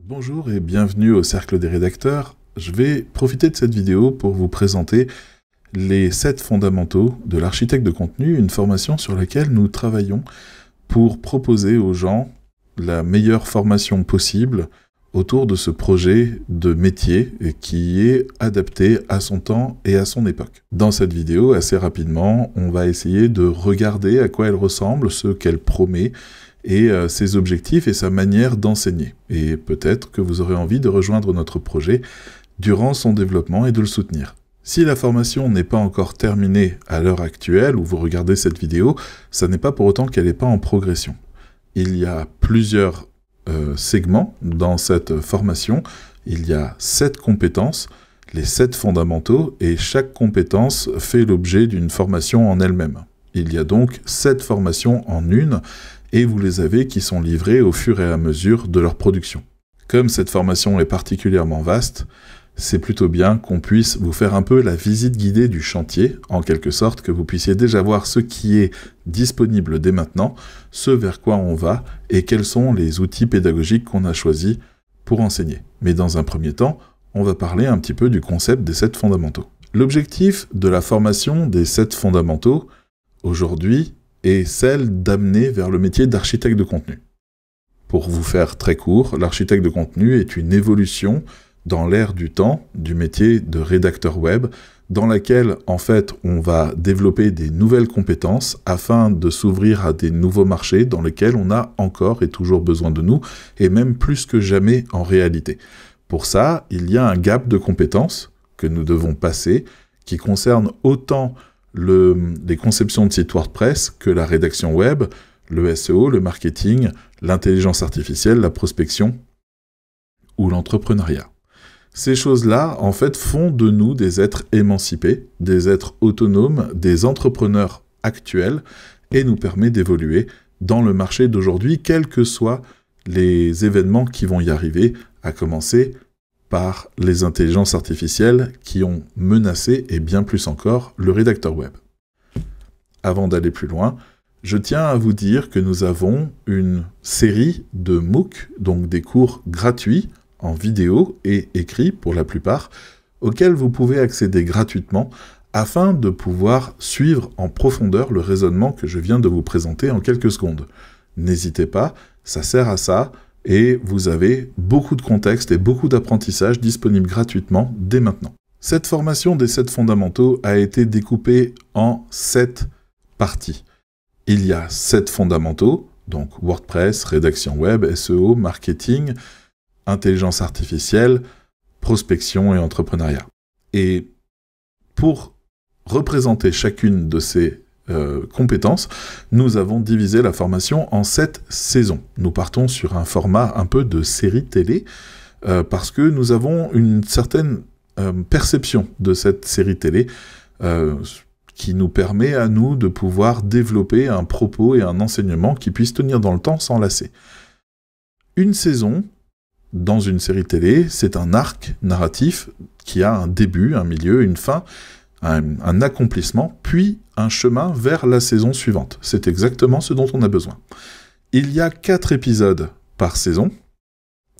Bonjour et bienvenue au Cercle des rédacteurs. Je vais profiter de cette vidéo pour vous présenter les 7 fondamentaux de l'architecte de contenu, une formation sur laquelle nous travaillons pour proposer aux gens la meilleure formation possible autour de ce projet de métier qui est adapté à son temps et à son époque. Dans cette vidéo, assez rapidement, on va essayer de regarder à quoi elle ressemble, ce qu'elle promet, et ses objectifs et sa manière d'enseigner. Et peut-être que vous aurez envie de rejoindre notre projet durant son développement et de le soutenir. Si la formation n'est pas encore terminée à l'heure actuelle où vous regardez cette vidéo, ça n'est pas pour autant qu'elle n'est pas en progression. Il y a plusieurs segments dans cette formation. Il y a 7 compétences, les 7 fondamentaux, et chaque compétence fait l'objet d'une formation en elle-même. Il y a donc 7 formations en une, et vous les avez qui sont livrées au fur et à mesure de leur production. Comme cette formation est particulièrement vaste, c'est plutôt bien qu'on puisse vous faire un peu la visite guidée du chantier, en quelque sorte que vous puissiez déjà voir ce qui est disponible dès maintenant, ce vers quoi on va, et quels sont les outils pédagogiques qu'on a choisis pour enseigner. Mais dans un premier temps, on va parler un petit peu du concept des 7 fondamentaux. L'objectif de la formation des 7 fondamentaux, aujourd'hui, est celle d'amener vers le métier d'architecte de contenu. Pour vous faire très court, l'architecte de contenu est une évolution dans l'ère du temps du métier de rédacteur web, dans laquelle, en fait, on va développer des nouvelles compétences afin de s'ouvrir à des nouveaux marchés dans lesquels on a encore et toujours besoin de nous, et même plus que jamais en réalité. Pour ça, il y a un gap de compétences que nous devons passer, qui concerne autant les conceptions de sites WordPress que la rédaction web, le SEO, le marketing, l'intelligence artificielle, la prospection ou l'entrepreneuriat. Ces choses-là, en fait, font de nous des êtres émancipés, des êtres autonomes, des entrepreneurs actuels, et nous permet d'évoluer dans le marché d'aujourd'hui, quels que soient les événements qui vont y arriver, à commencer par les intelligences artificielles qui ont menacé, et bien plus encore, le rédacteur web. Avant d'aller plus loin, je tiens à vous dire que nous avons une série de MOOC, donc des cours gratuits, en vidéo et écrit pour la plupart, auxquels vous pouvez accéder gratuitement afin de pouvoir suivre en profondeur le raisonnement que je viens de vous présenter en quelques secondes. N'hésitez pas, ça sert à ça, et vous avez beaucoup de contexte et beaucoup d'apprentissage disponibles gratuitement dès maintenant. Cette formation des 7 fondamentaux a été découpée en 7 parties. Il y a 7 fondamentaux, donc WordPress, rédaction web, SEO, marketing, intelligence artificielle, prospection et entrepreneuriat. Et pour représenter chacune de ces compétences, nous avons divisé la formation en 7 saisons. Nous partons sur un format un peu de série télé, parce que nous avons une certaine perception de cette série télé, qui nous permet à nous de pouvoir développer un propos et un enseignement qui puissent tenir dans le temps sans lasser. Une saison, dans une série télé, c'est un arc narratif qui a un début, un milieu, une fin, un accomplissement, puis un chemin vers la saison suivante. C'est exactement ce dont on a besoin. Il y a 4 épisodes par saison,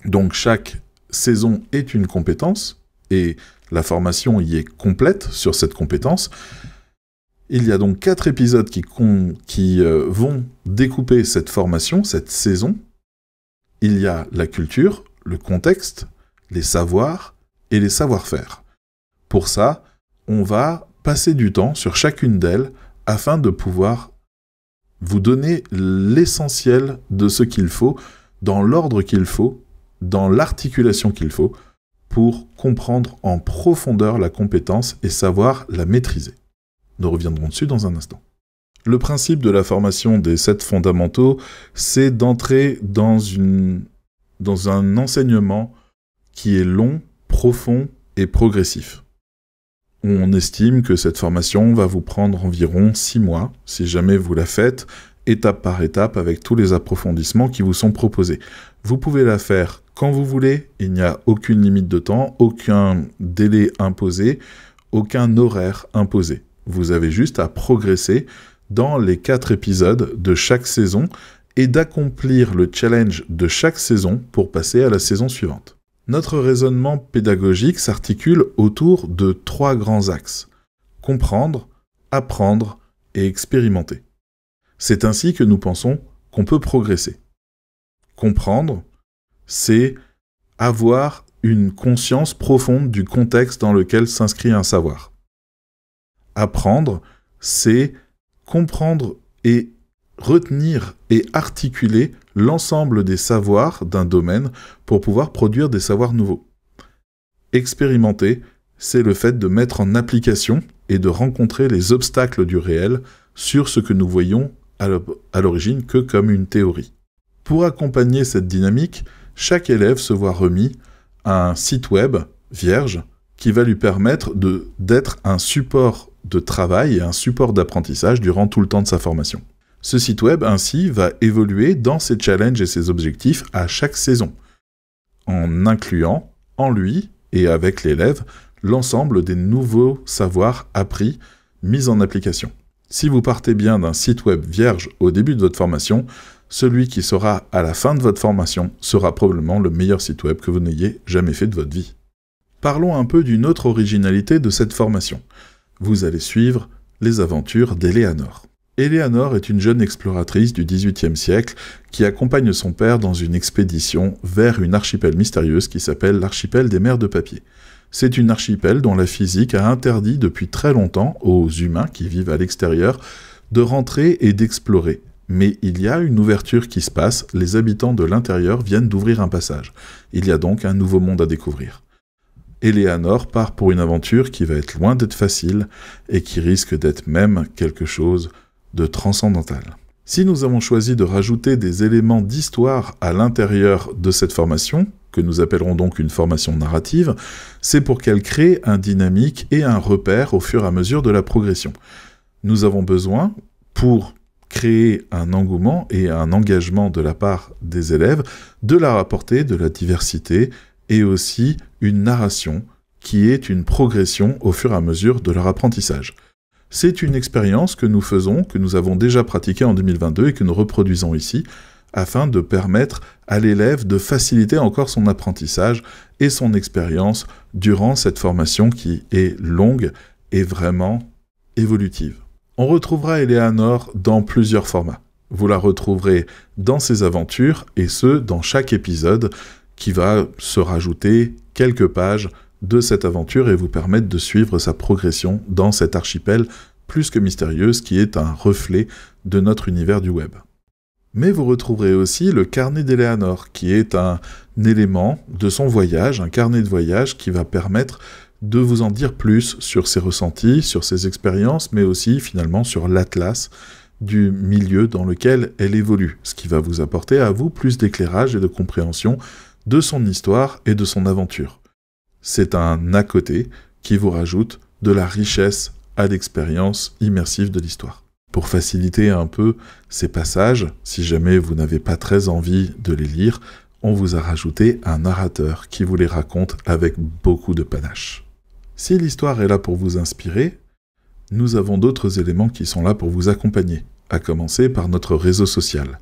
donc chaque saison est une compétence, et la formation y est complète sur cette compétence. Il y a donc 4 épisodes qui vont découper cette formation, cette saison. Il y a la culture, le contexte, les savoirs et les savoir-faire. Pour ça, on va passer du temps sur chacune d'elles afin de pouvoir vous donner l'essentiel de ce qu'il faut, dans l'ordre qu'il faut, dans l'articulation qu'il faut, pour comprendre en profondeur la compétence et savoir la maîtriser. Nous reviendrons dessus dans un instant. Le principe de la formation des 7 fondamentaux, c'est d'entrer dans un enseignement qui est long, profond et progressif. On estime que cette formation va vous prendre environ 6 mois, si jamais vous la faites, étape par étape, avec tous les approfondissements qui vous sont proposés. Vous pouvez la faire quand vous voulez, il n'y a aucune limite de temps, aucun délai imposé, aucun horaire imposé. Vous avez juste à progresser dans les 4 épisodes de chaque saison et d'accomplir le challenge de chaque saison pour passer à la saison suivante. Notre raisonnement pédagogique s'articule autour de 3 grands axes: comprendre, apprendre et expérimenter. C'est ainsi que nous pensons qu'on peut progresser. Comprendre, c'est avoir une conscience profonde du contexte dans lequel s'inscrit un savoir. Apprendre, c'est comprendre et retenir et articuler l'ensemble des savoirs d'un domaine pour pouvoir produire des savoirs nouveaux. Expérimenter, c'est le fait de mettre en application et de rencontrer les obstacles du réel sur ce que nous voyons à l'origine que comme une théorie. Pour accompagner cette dynamique, chaque élève se voit remis un site web vierge qui va lui permettre d'être un support de travail et un support d'apprentissage durant tout le temps de sa formation. Ce site web, ainsi, va évoluer dans ses challenges et ses objectifs à chaque saison, en incluant en lui et avec l'élève l'ensemble des nouveaux savoirs appris, mis en application. Si vous partez bien d'un site web vierge au début de votre formation, celui qui sera à la fin de votre formation sera probablement le meilleur site web que vous n'ayez jamais fait de votre vie. Parlons un peu d'une autre originalité de cette formation. Vous allez suivre les aventures d'Eleanor. Eleanor est une jeune exploratrice du XVIIIe siècle qui accompagne son père dans une expédition vers une archipel mystérieuse qui s'appelle l'archipel des mers de papier. C'est une archipel dont la physique a interdit depuis très longtemps aux humains qui vivent à l'extérieur de rentrer et d'explorer. Mais il y a une ouverture qui se passe, les habitants de l'intérieur viennent d'ouvrir un passage. Il y a donc un nouveau monde à découvrir. Eleanor part pour une aventure qui va être loin d'être facile et qui risque d'être même quelque chose de transcendantal. Si nous avons choisi de rajouter des éléments d'histoire à l'intérieur de cette formation, que nous appellerons donc une formation narrative, c'est pour qu'elle crée un dynamique et un repère au fur et à mesure de la progression. Nous avons besoin, pour créer un engouement et un engagement de la part des élèves, de leur apporter de la diversité et aussi une narration qui est une progression au fur et à mesure de leur apprentissage. C'est une expérience que nous faisons, que nous avons déjà pratiquée en 2022 et que nous reproduisons ici, afin de permettre à l'élève de faciliter encore son apprentissage et son expérience durant cette formation qui est longue et vraiment évolutive. On retrouvera Eleanor dans plusieurs formats. Vous la retrouverez dans ses aventures, et ce, dans chaque épisode, qui va se rajouter quelques pages de cette aventure et vous permettre de suivre sa progression dans cet archipel plus que mystérieuse qui est un reflet de notre univers du web. Mais vous retrouverez aussi le carnet d'Eleanor, qui est un élément de son voyage, un carnet de voyage qui va permettre de vous en dire plus sur ses ressentis, sur ses expériences, mais aussi finalement sur l'atlas du milieu dans lequel elle évolue, ce qui va vous apporter à vous plus d'éclairage et de compréhension de son histoire et de son aventure. C'est un à côté qui vous rajoute de la richesse à l'expérience immersive de l'histoire. Pour faciliter un peu ces passages, si jamais vous n'avez pas très envie de les lire, on vous a rajouté un narrateur qui vous les raconte avec beaucoup de panache. Si l'histoire est là pour vous inspirer, nous avons d'autres éléments qui sont là pour vous accompagner, à commencer par notre réseau social.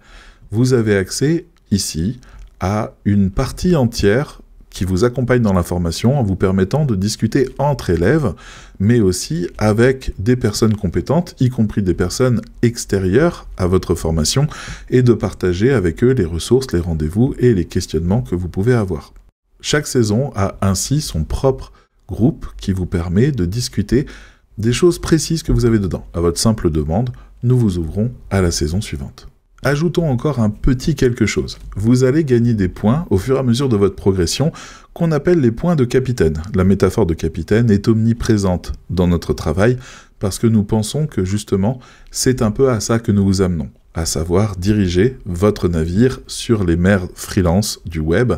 Vous avez accès ici à une partie entière qui vous accompagne dans la formation en vous permettant de discuter entre élèves, mais aussi avec des personnes compétentes, y compris des personnes extérieures à votre formation, et de partager avec eux les ressources, les rendez-vous et les questionnements que vous pouvez avoir. Chaque saison a ainsi son propre groupe qui vous permet de discuter des choses précises que vous avez dedans. À votre simple demande, nous vous ouvrons à la saison suivante. Ajoutons encore un petit quelque chose. Vous allez gagner des points au fur et à mesure de votre progression qu'on appelle les points de capitaine. La métaphore de capitaine est omniprésente dans notre travail parce que nous pensons que justement c'est un peu à ça que nous vous amenons, à savoir diriger votre navire sur les mers freelance du web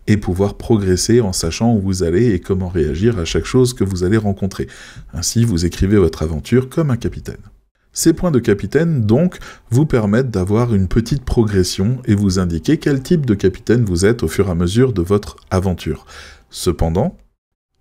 et pouvoir progresser en sachant où vous allez et comment réagir à chaque chose que vous allez rencontrer. Ainsi, vous écrivez votre aventure comme un capitaine. Ces points de capitaine, donc, vous permettent d'avoir une petite progression et vous indiquer quel type de capitaine vous êtes au fur et à mesure de votre aventure. Cependant,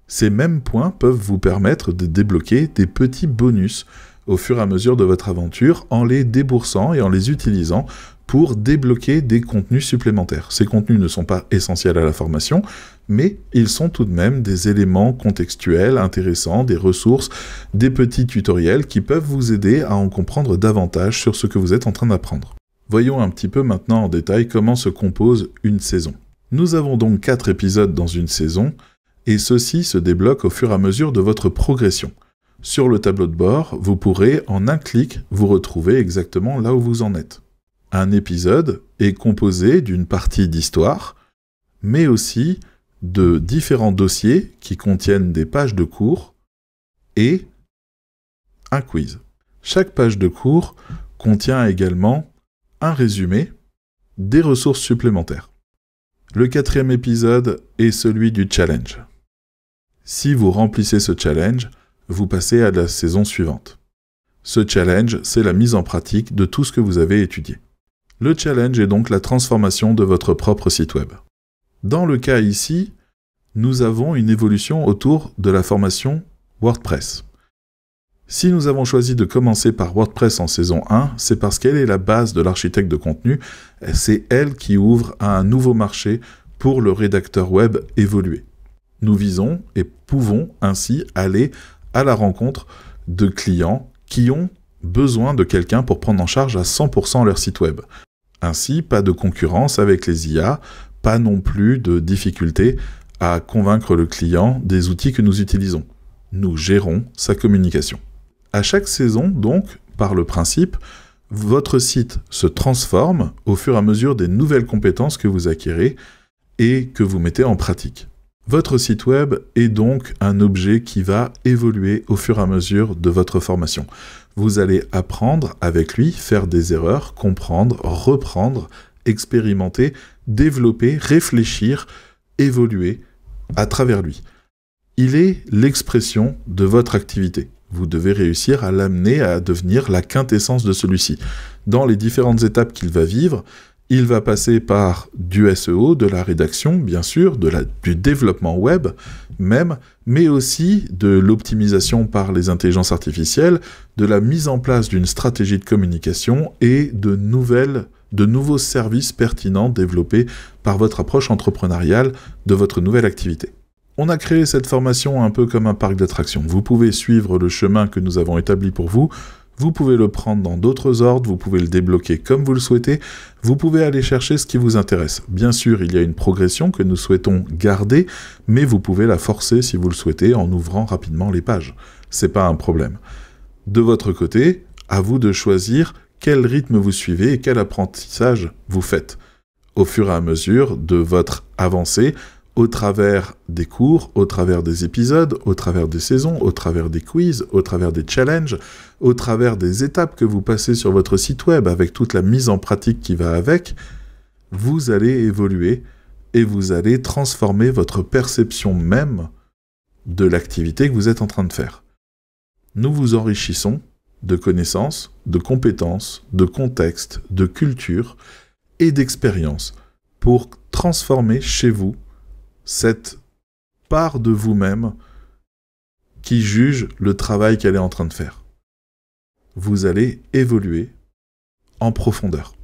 ces mêmes points peuvent vous permettre de débloquer des petits bonus au fur et à mesure de votre aventure en les déboursant et en les utilisant pour débloquer des contenus supplémentaires. Ces contenus ne sont pas essentiels à la formation, mais ils sont tout de même des éléments contextuels intéressants, des ressources, des petits tutoriels qui peuvent vous aider à en comprendre davantage sur ce que vous êtes en train d'apprendre. Voyons un petit peu maintenant en détail comment se compose une saison. Nous avons donc 4 épisodes dans une saison, et ceux-ci se débloquent au fur et à mesure de votre progression. Sur le tableau de bord, vous pourrez en un clic vous retrouver exactement là où vous en êtes. Un épisode est composé d'une partie d'histoire, mais aussi de différents dossiers qui contiennent des pages de cours et un quiz. Chaque page de cours contient également un résumé, des ressources supplémentaires. Le 4e épisode est celui du challenge. Si vous remplissez ce challenge, vous passez à la saison suivante. Ce challenge, c'est la mise en pratique de tout ce que vous avez étudié. Le challenge est donc la transformation de votre propre site web. Dans le cas ici, nous avons une évolution autour de la formation WordPress. Si nous avons choisi de commencer par WordPress en saison 1, c'est parce qu'elle est la base de l'architecte de contenu, c'est elle qui ouvre à un nouveau marché pour le rédacteur web évolué. Nous visons et pouvons ainsi aller à la rencontre de clients qui ont besoin de quelqu'un pour prendre en charge à 100% leur site web. Ainsi, pas de concurrence avec les IA, pas non plus de difficulté à convaincre le client des outils que nous utilisons. Nous gérons sa communication. À chaque saison, donc, par le principe, votre site se transforme au fur et à mesure des nouvelles compétences que vous acquérez et que vous mettez en pratique. Votre site web est donc un objet qui va évoluer au fur et à mesure de votre formation. Vous allez apprendre avec lui, faire des erreurs, comprendre, reprendre, expérimenter, développer, réfléchir, évoluer à travers lui. Il est l'expression de votre activité. Vous devez réussir à l'amener à devenir la quintessence de celui-ci. Dans les différentes étapes qu'il va vivre, il va passer par du SEO, de la rédaction, bien sûr, du développement web même, mais aussi de l'optimisation par les intelligences artificielles, de la mise en place d'une stratégie de communication et de nouveaux services pertinents développés par votre approche entrepreneuriale de votre nouvelle activité. On a créé cette formation un peu comme un parc d'attractions. Vous pouvez suivre le chemin que nous avons établi pour vous. Vous pouvez le prendre dans d'autres ordres, vous pouvez le débloquer comme vous le souhaitez, vous pouvez aller chercher ce qui vous intéresse. Bien sûr, il y a une progression que nous souhaitons garder, mais vous pouvez la forcer si vous le souhaitez en ouvrant rapidement les pages. C'est pas un problème. De votre côté, à vous de choisir quel rythme vous suivez et quel apprentissage vous faites. Au fur et à mesure de votre avancée, au travers des cours, au travers des épisodes, au travers des saisons, au travers des quiz, au travers des challenges, au travers des étapes que vous passez sur votre site web avec toute la mise en pratique qui va avec, vous allez évoluer et vous allez transformer votre perception même de l'activité que vous êtes en train de faire. Nous vous enrichissons de connaissances, de compétences, de contexte, de culture et d'expérience pour transformer chez vous cette part de vous-même qui juge le travail qu'elle est en train de faire. Vous allez évoluer en profondeur.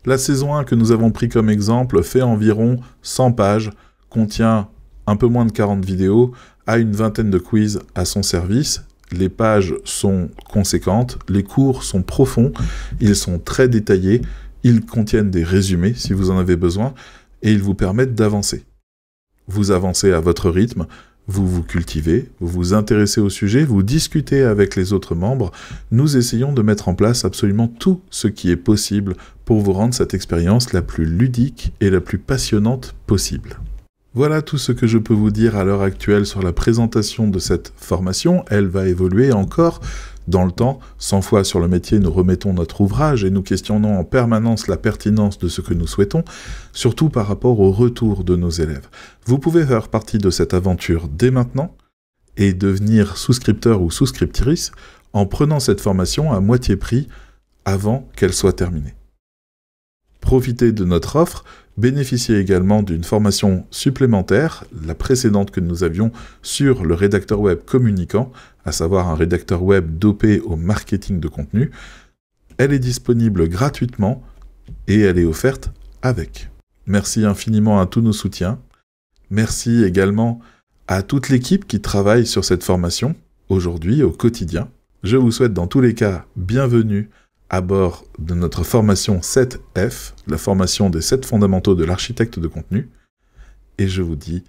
La saison 1 que nous avons pris comme exemple fait environ 100 pages, contient un peu moins de 40 vidéos, a une vingtaine de quiz à son service. Les pages sont conséquentes, les cours sont profonds, ils sont très détaillés, ils contiennent des résumés si vous en avez besoin et ils vous permettent d'avancer. Vous avancez à votre rythme, vous vous cultivez, vous vous intéressez au sujet, vous discutez avec les autres membres. Nous essayons de mettre en place absolument tout ce qui est possible pour vous rendre cette expérience la plus ludique et la plus passionnante possible. Voilà tout ce que je peux vous dire à l'heure actuelle sur la présentation de cette formation. Elle va évoluer encore dans le temps. 100 fois sur le métier, nous remettons notre ouvrage et nous questionnons en permanence la pertinence de ce que nous souhaitons, surtout par rapport au retour de nos élèves. Vous pouvez faire partie de cette aventure dès maintenant et devenir souscripteur ou souscriptrice en prenant cette formation à moitié prix avant qu'elle soit terminée. profiter de notre offre, bénéficier également d'une formation supplémentaire, la précédente que nous avions sur le rédacteur web communicant, à savoir un rédacteur web dopé au marketing de contenu. Elle est disponible gratuitement et elle est offerte avec. Merci infiniment à tous nos soutiens. Merci également à toute l'équipe qui travaille sur cette formation, aujourd'hui, au quotidien. Je vous souhaite dans tous les cas bienvenue à bord de notre formation 7F, la formation des 7 fondamentaux de l'architecte de contenu. Et je vous dis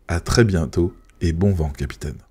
à très bientôt et bon vent, capitaine.